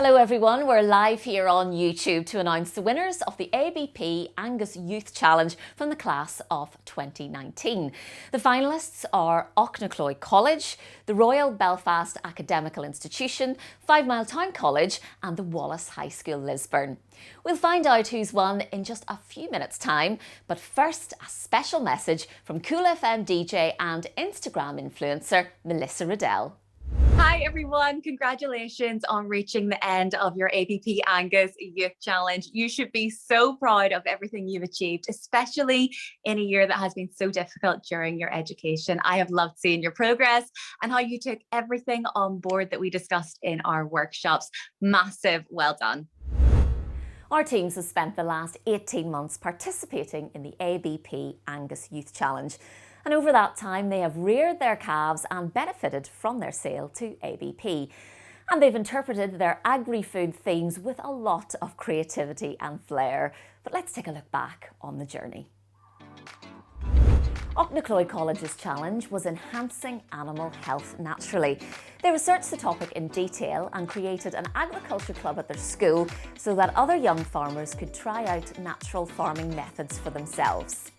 Hello everyone, we're live here on YouTube to announce the winners of the ABP Angus Youth Challenge from the class of 2019. The finalists are Aughnacloy College, the Royal Belfast Academical Institution, Fivemiletown College and the Wallace High School Lisburn. We'll find out who's won in just a few minutes' time, but first a special message from Cool FM DJ and Instagram influencer Melissa Riddell. Hi everyone, congratulations on reaching the end of your ABP Angus Youth Challenge. You should be so proud of everything you've achieved, especially in a year that has been so difficult during your education. I have loved seeing your progress and how you took everything on board that we discussed in our workshops. Massive well done. Our teams have spent the last 18 months participating in the ABP Angus Youth Challenge. And over that time, they have reared their calves and benefited from their sale to ABP. And they've interpreted their agri-food themes with a lot of creativity and flair. But let's take a look back on the journey. Aughnacloy College's challenge was enhancing animal health naturally. They researched the topic in detail and created an agriculture club at their school so that other young farmers could try out natural farming methods for themselves.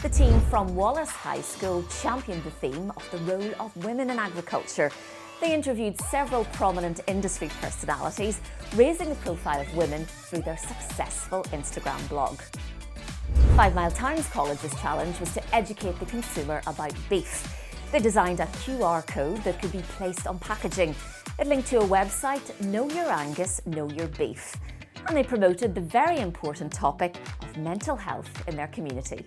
The team from Wallace High School championed the theme of the role of women in agriculture. They interviewed several prominent industry personalities, raising the profile of women through their successful Instagram blog. Fivemiletown College's challenge was to educate the consumer about beef. They designed a QR code that could be placed on packaging. It linked to a website, Know Your Angus, Know Your Beef. And they promoted the very important topic of mental health in their community.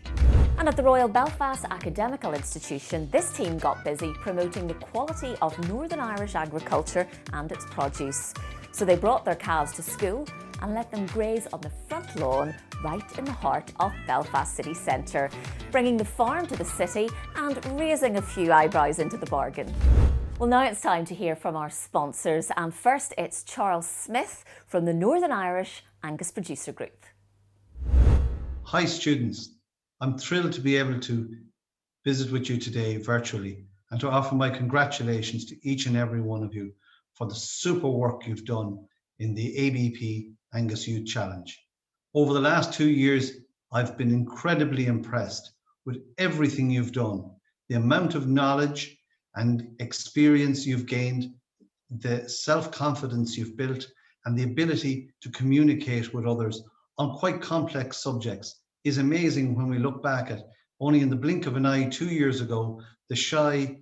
And at the Royal Belfast Academical Institution, this team got busy promoting the quality of Northern Irish agriculture and its produce. So they brought their calves to school and let them graze on the front lawn right in the heart of Belfast city centre, bringing the farm to the city and raising a few eyebrows into the bargain. Well, now it's time to hear from our sponsors, and first it's Charles Smith from the Northern Irish Angus Producer Group. Hi students, I'm thrilled to be able to visit with you today virtually and to offer my congratulations to each and every one of you for the super work you've done in the ABP Angus Youth Challenge. Over the last 2 years, I've been incredibly impressed with everything you've done, the amount of knowledge and experience you've gained, the self-confidence you've built, and the ability to communicate with others on quite complex subjects is amazing when we look back at only in the blink of an eye 2 years ago, the shy,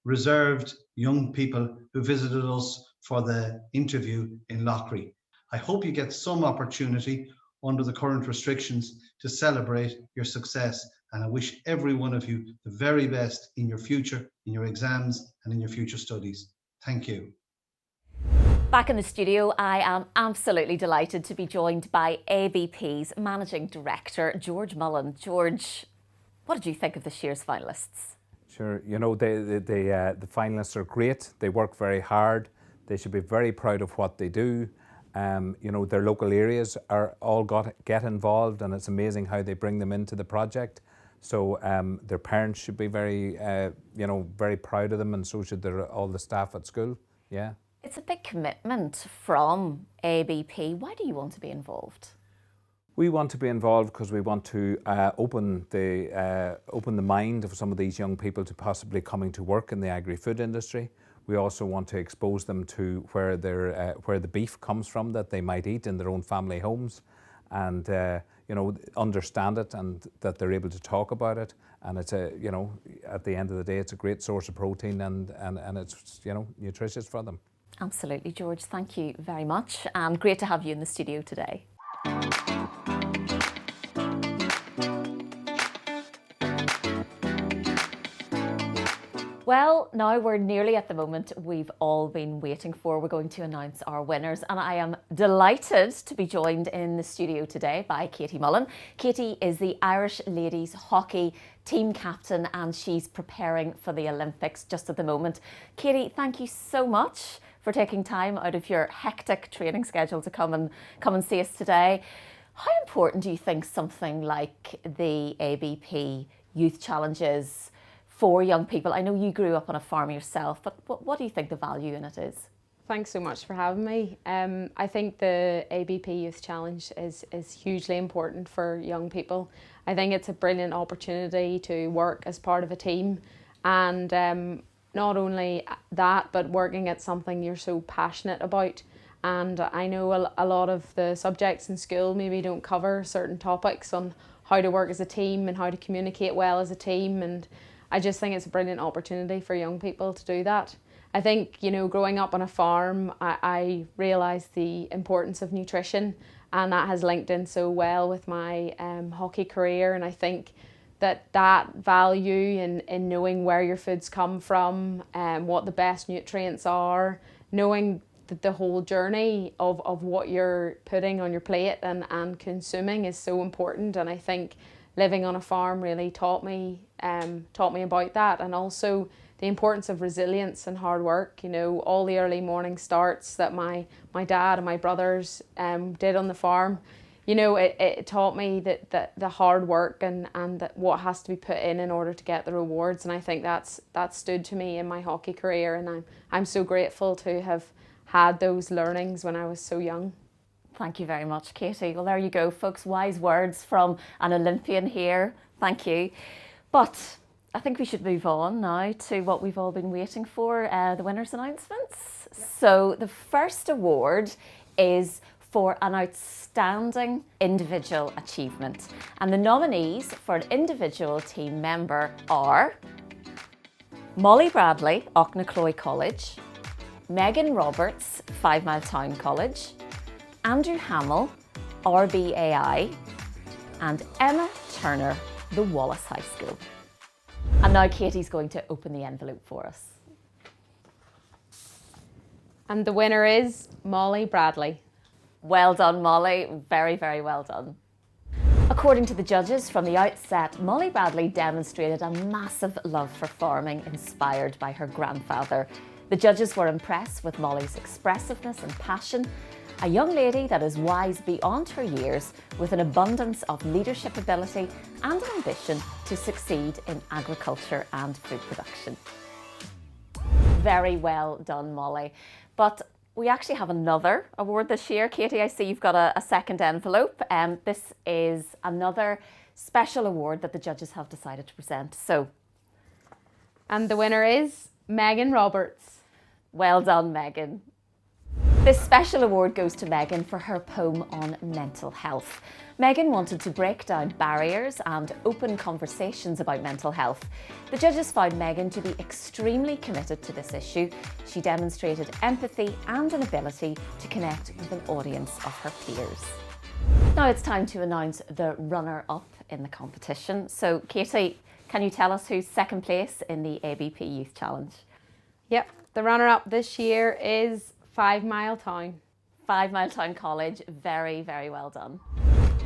reserved young people who visited us for the interview in Loughry. I hope you get some opportunity under the current restrictions to celebrate your success, and I wish every one of you the very best in your future, in your exams and in your future studies. Thank you. Back in the studio, I am absolutely delighted to be joined by ABP's Managing Director, George Mullan. George, what did you think of this year's finalists? Sure, you know, the finalists are great. They work very hard. They should be very proud of what they do. You know, their local areas are all get involved, and it's amazing how they bring them into the project. So their parents should be very, you know, very proud of them, and so should all the staff at school. Yeah. It's a big commitment from ABP. Why do you want to be involved? We want to be involved because we want to open the mind of some of these young people to possibly coming to work in the agri-food industry. We also want to expose them to where the beef comes from that they might eat in their own family homes, and you know, understand it, and that they're able to talk about it. And it's you know, at the end of the day, it's a great source of protein, and it's, you know, nutritious for them. Absolutely, George. Thank you very much, and great to have you in the studio today. Well, now we're nearly at the moment we've all been waiting for. We're going to announce our winners, and I am delighted to be joined in the studio today by Katie Mullan. Katie is the Irish ladies hockey team captain, and she's preparing for the Olympics just at the moment. Katie, thank you so much for taking time out of your hectic training schedule to come and see us today. How important do you think something like the ABP Youth Challenge is for young people? I know you grew up on a farm yourself, but what do you think the value in it is? Thanks so much for having me. I think the ABP Youth Challenge is hugely important for young people. I think it's a brilliant opportunity to work as part of a team, and not only that, but working at something you're so passionate about. And I know a lot of the subjects in school maybe don't cover certain topics on how to work as a team and how to communicate well as a team, and I just think it's a brilliant opportunity for young people to do that. I think, you know, growing up on a farm, I realised the importance of nutrition, and that has linked in so well with my hockey career. And I think that value in knowing where your foods come from, what the best nutrients are, knowing the whole journey of what you're putting on your plate and consuming is so important. And I think living on a farm really taught me about that, and also the importance of resilience and hard work. You know, all the early morning starts that my dad and my brothers did on the farm, you know, it taught me that the hard work and that what has to be put in order to get the rewards. And I think that stood to me in my hockey career, and I'm so grateful to have had those learnings when I was so young. Thank you very much, Katie. Well, there you go, folks. Wise words from an Olympian here. Thank you. But I think we should move on now to what we've all been waiting for, the winners' announcements. Yep. So the first award is for an outstanding individual achievement. And the nominees for an individual team member are Molly Bradley, Aughnacloy College, Megan Roberts, Fivemiletown College, Andrew Hamill, RBAI, and Emma Turner, the Wallace High School. And now Katie's going to open the envelope for us. And the winner is Molly Bradley. Well done, Molly. Very, very well done. According to the judges, from the outset, Molly Bradley demonstrated a massive love for farming inspired by her grandfather. The judges were impressed with Molly's expressiveness and passion, a young lady that is wise beyond her years with an abundance of leadership ability and an ambition to succeed in agriculture and food production. Very well done, Molly. But we actually have another award this year. Katie, I see you've got a second envelope. This is another special award that the judges have decided to present. And the winner is Megan Roberts. Well done, Megan. This special award goes to Megan for her poem on mental health. Megan wanted to break down barriers and open conversations about mental health. The judges found Megan to be extremely committed to this issue. She demonstrated empathy and an ability to connect with an audience of her peers. Now it's time to announce the runner-up in the competition. So Katie, can you tell us who's second place in the ABP Youth Challenge? Yep, the runner-up this year is Fivemiletown. Fivemiletown College, very, very well done.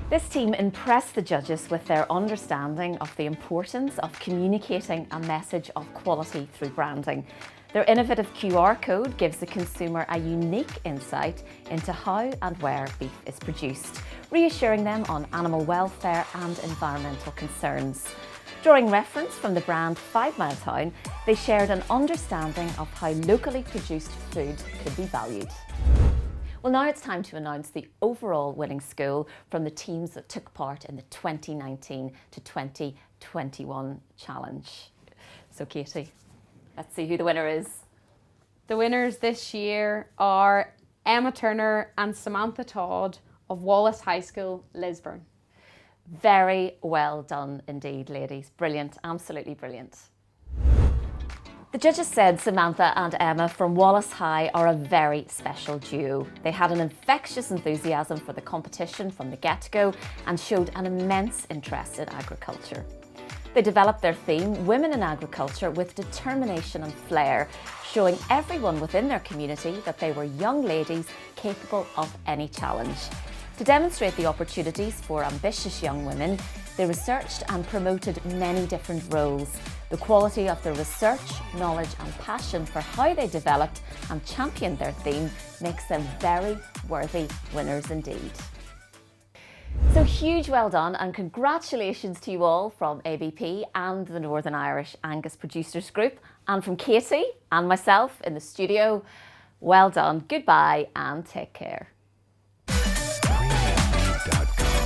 This team impressed the judges with their understanding of the importance of communicating a message of quality through branding. Their innovative QR code gives the consumer a unique insight into how and where beef is produced, reassuring them on animal welfare and environmental concerns. Drawing reference from the brand Fivemiletown, they shared an understanding of how locally produced food could be valued. Well, now it's time to announce the overall winning school from the teams that took part in the 2019 to 2021 challenge. So Katie, let's see who the winner is. The winners this year are Emma Turner and Samantha Todd of Wallace High School, Lisburn. Very well done indeed, ladies. Brilliant, absolutely brilliant. The judges said Samantha and Emma from Wallace High are a very special duo. They had an infectious enthusiasm for the competition from the get-go and showed an immense interest in agriculture. They developed their theme, Women in Agriculture, with determination and flair, showing everyone within their community that they were young ladies capable of any challenge. To demonstrate the opportunities for ambitious young women, they researched and promoted many different roles. The quality of their research, knowledge and passion for how they developed and championed their theme makes them very worthy winners indeed. So huge well done and congratulations to you all from ABP and the Northern Irish Angus Producers Group, and from Katie and myself in the studio. Well done, goodbye and take care. premiermead.com